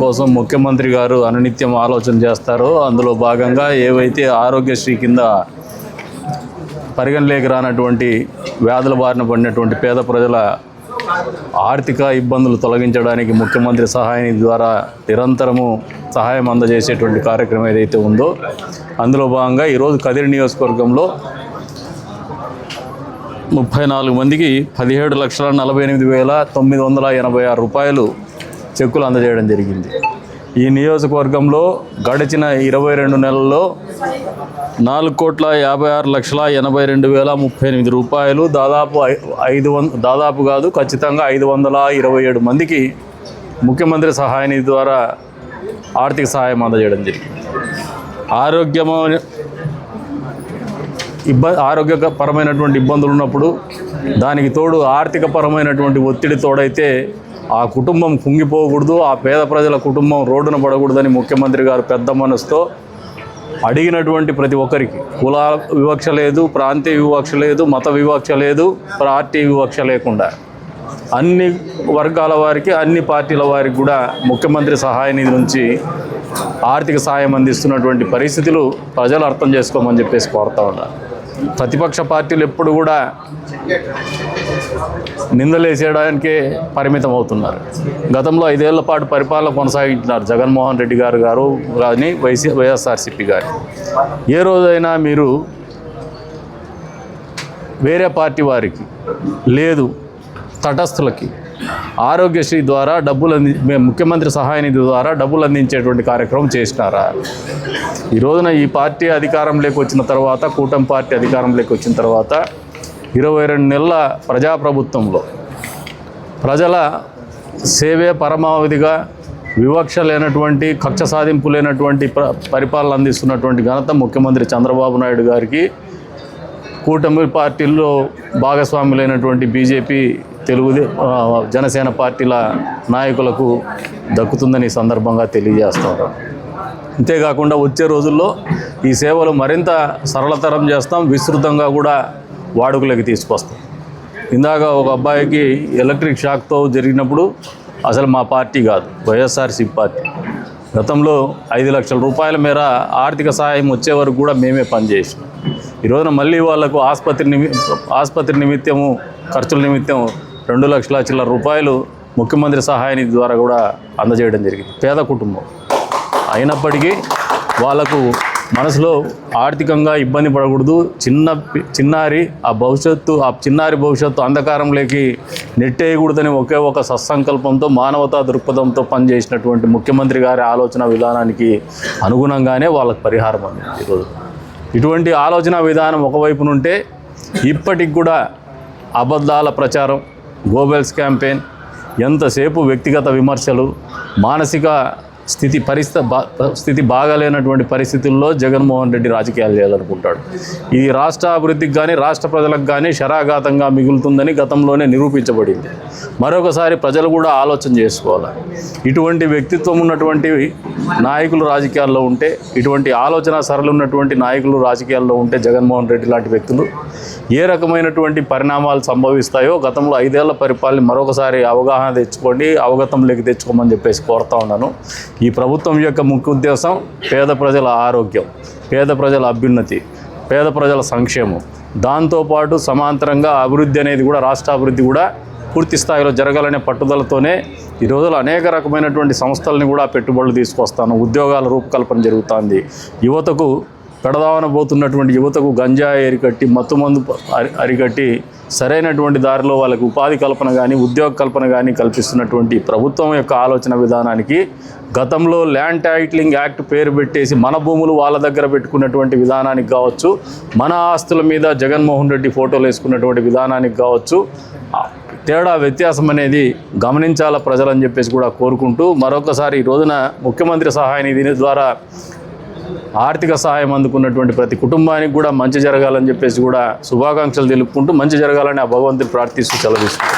కోసం ముఖ్యమంత్రి గారు అనునిత్యం ఆలోచన చేస్తారో అందులో భాగంగా ఏవైతే ఆరోగ్యశ్రీ కింద పరిగణలోకి రానటువంటి వ్యాధుల బారిన పడినటువంటి పేద ప్రజల ఆర్థిక ఇబ్బందులు తొలగించడానికి ముఖ్యమంత్రి సహాయ నిధి ద్వారా నిరంతరము సహాయం అందజేసేటువంటి కార్యక్రమం ఏదైతే ఉందో అందులో భాగంగా ఈరోజు కదిరి నియోజకవర్గంలో 34 మందికి 17,48,986 రూపాయలు చెక్కులు అందజేయడం జరిగింది. ఈ నియోజకవర్గంలో గడిచిన 22 నెలల్లో 4,56,82,038 రూపాయలు దాదాపు కాదు ఖచ్చితంగా 527 మందికి ముఖ్యమంత్రి సహాయ నిధి ద్వారా ఆర్థిక సహాయం అందజేయడం జరిగింది. ఆరోగ్యపరమైనటువంటి ఇబ్బందులు ఉన్నప్పుడు దానికి తోడు ఆర్థికపరమైనటువంటి ఒత్తిడి తోడైతే ఆ కుటుంబం కుంగిపోకూడదు, ఆ పేద ప్రజల కుటుంబం రోడ్డున పడకూడదని ముఖ్యమంత్రి గారు పెద్ద మనసుతో అడిగినటువంటి ప్రతి ఒక్కరికి కుల వివక్ష లేదు, ప్రాంతీయ వివక్ష లేదు, మత వివక్ష లేదు, పార్టీ వివక్ష లేకుండా అన్ని వర్గాల వారికి అన్ని పార్టీల వారికి కూడా ముఖ్యమంత్రి సహాయ నిధి నుంచి ఆర్థిక సాయం అందిస్తున్నటువంటి పరిస్థితులు ప్రజలు అర్థం చేసుకోమని చెప్పేసి కోరుతా ఉన్నారు. ప్రతిపక్ష పార్టీలు ఎప్పుడు కూడా నిందలేసేయడానికే పరిమితం అవుతున్నారు. గతంలో 5 ఏళ్ల పాటు పరిపాలన కొనసాగించినారు జగన్మోహన్ రెడ్డి గారు కానీ వైఎస్ఆర్సీపీ గారు. ఏ రోజైనా మీరు వేరే పార్టీ వారికి లేదు తటస్థులకి ఆరోగ్యశ్రీ ద్వారా ముఖ్యమంత్రి సహాయ నిధి ద్వారా డబ్బులు అందించేటువంటి కార్యక్రమం చేసినారా? ఈ రోజున ఈ పార్టీ అధికారంలోకి వచ్చిన తర్వాత, కూటమి పార్టీ అధికారంలోకి వచ్చిన తర్వాత 22 నెలల ప్రజాప్రభుత్వంలో ప్రజల సేవే పరమావధిగా వివక్ష లేనటువంటి, కక్ష సాధింపు లేనటువంటి పరిపాలన అందిస్తున్నటువంటి ఘనత ముఖ్యమంత్రి చంద్రబాబు నాయుడు గారికి, కూటమి పార్టీల్లో భాగస్వాములైనటువంటి బీజేపీ, జనసేన పార్టీల నాయకులకు దక్కుతుందని ఈ సందర్భంగా తెలియజేస్తారు. అంతేకాకుండా వచ్చే రోజుల్లో ఈ సేవలు మరింత సరళతరం చేస్తాం, విస్తృతంగా కూడా వాడుకలోకి తీసుకొస్తాం. ఇందాక ఒక అబ్బాయికి ఎలక్ట్రిక్ షాక్తో జరిగినప్పుడు అసలు మా పార్టీ కాదు, వైఎస్ఆర్సీపీ పార్టీ గతంలో 5 లక్షల రూపాయల మేర ఆర్థిక సహాయం వచ్చే వరకు కూడా మేమే పనిచేసాం. ఈ రోజున మళ్ళీ వాళ్లకు ఆసుపత్రి నిమిత్తము ఖర్చుల నిమిత్తం 2 లక్షల చిల్లర రూపాయలు ముఖ్యమంత్రి సహాయ నిధి ద్వారా కూడా అందజేయడం జరిగింది. పేద కుటుంబం అయినప్పటికీ వాళ్ళకు మనసులో ఆర్థికంగా ఇబ్బంది పడకూడదు, చిన్నారి భవిష్యత్తు అంధకారంలోకి నెట్టేయకూడదని ఒకే ఒక సత్సంకల్పంతో, మానవతా దృక్పథంతో పనిచేసినటువంటి ముఖ్యమంత్రి గారి ఆలోచన విధానానికి అనుగుణంగానే వాళ్ళకు పరిహారం అంది. ఈరోజు ఇటువంటి ఆలోచన విధానం ఒకవైపు నుంటే ఇప్పటికి కూడా అబద్ధాల ప్రచారం, గోబెల్స్ క్యాంపెయిన్, ఎంతసేపు వ్యక్తిగత విమర్శలు, మానసిక స్థితి బాగాలేనటువంటి పరిస్థితుల్లో జగన్మోహన్ రెడ్డి రాజకీయాలు చేయాలనుకుంటాడు. ఇది రాష్ట్ర అభివృద్ధికి కానీ రాష్ట్ర ప్రజలకు కానీ శరాఘాతంగా మిగులుతుందని గతంలోనే నిరూపించబడింది. మరొకసారి ప్రజలు కూడా ఆలోచన చేసుకోవాలి. ఇటువంటి వ్యక్తిత్వం ఉన్నటువంటి నాయకులు రాజకీయాల్లో ఉంటే, ఇటువంటి ఆలోచన సరళి ఉన్నటువంటి నాయకులు రాజకీయాల్లో ఉంటే జగన్మోహన్ రెడ్డి లాంటి వ్యక్తులు ఏ రకమైనటువంటి పరిణామాలు సంభవిస్తాయో గతంలో 5 ఏళ్ల పరిపాలన మరొకసారి అవగతంలోకి తెచ్చుకోమని చెప్పేసి కోరుతా ఉన్నాను. ఈ ప్రభుత్వం యొక్క ముఖ్య ఉద్దేశం పేద ప్రజల ఆరోగ్యం, పేద ప్రజల అభ్యున్నతి, పేద ప్రజల సంక్షేమం, దాంతోపాటు సమాంతరంగా అభివృద్ధి అనేది కూడా, రాష్ట్ర అభివృద్ధి కూడా పూర్తి స్థాయిలో జరగాలనే పట్టుదలతోనే ఈ రోజుల్లో అనేక రకమైనటువంటి సంస్థలని కూడా పెట్టుబడులు తీసుకొస్తాను. ఉద్యోగాల రూపకల్పన జరుగుతుంది. యువతకు పెడదావన పోతున్నటువంటి యువతకు గంజాయి అరికట్టి, మత్తుమందు అరికట్టి సరైనటువంటి దారిలో వాళ్ళకి ఉపాధి కల్పన కానీ ఉద్యోగ కల్పన కానీ కల్పిస్తున్నటువంటి ప్రభుత్వం యొక్క ఆలోచన విధానానికి గతంలో ల్యాండ్ టైటిలింగ్ యాక్ట్ పేరు పెట్టేసి మన భూములు వాళ్ళ దగ్గర పెట్టుకున్నటువంటి విధానానికి కావచ్చు, మన ఆస్తుల మీద జగన్మోహన్ రెడ్డి ఫోటోలు వేసుకున్నటువంటి విధానానికి కావచ్చు, వ్యత్యాసం అనేది గమనించాల ప్రజలని చెప్పేసి కూడా కోరుకుంటూ, మరొకసారి ఈ రోజున ముఖ్యమంత్రి సహాయ నిధి ద్వారా ఆర్థిక సహాయం అందుకున్నటువంటి ప్రతి కుటుంబానికి కూడా మంచి జరగాలని చెప్పేసి కూడా శుభాకాంక్షలు తెలుపుకుంటూ, మంచి జరగాలని ఆ భగవంతుని ప్రార్థిస్తూ సెలవు తీసుకుంటాం.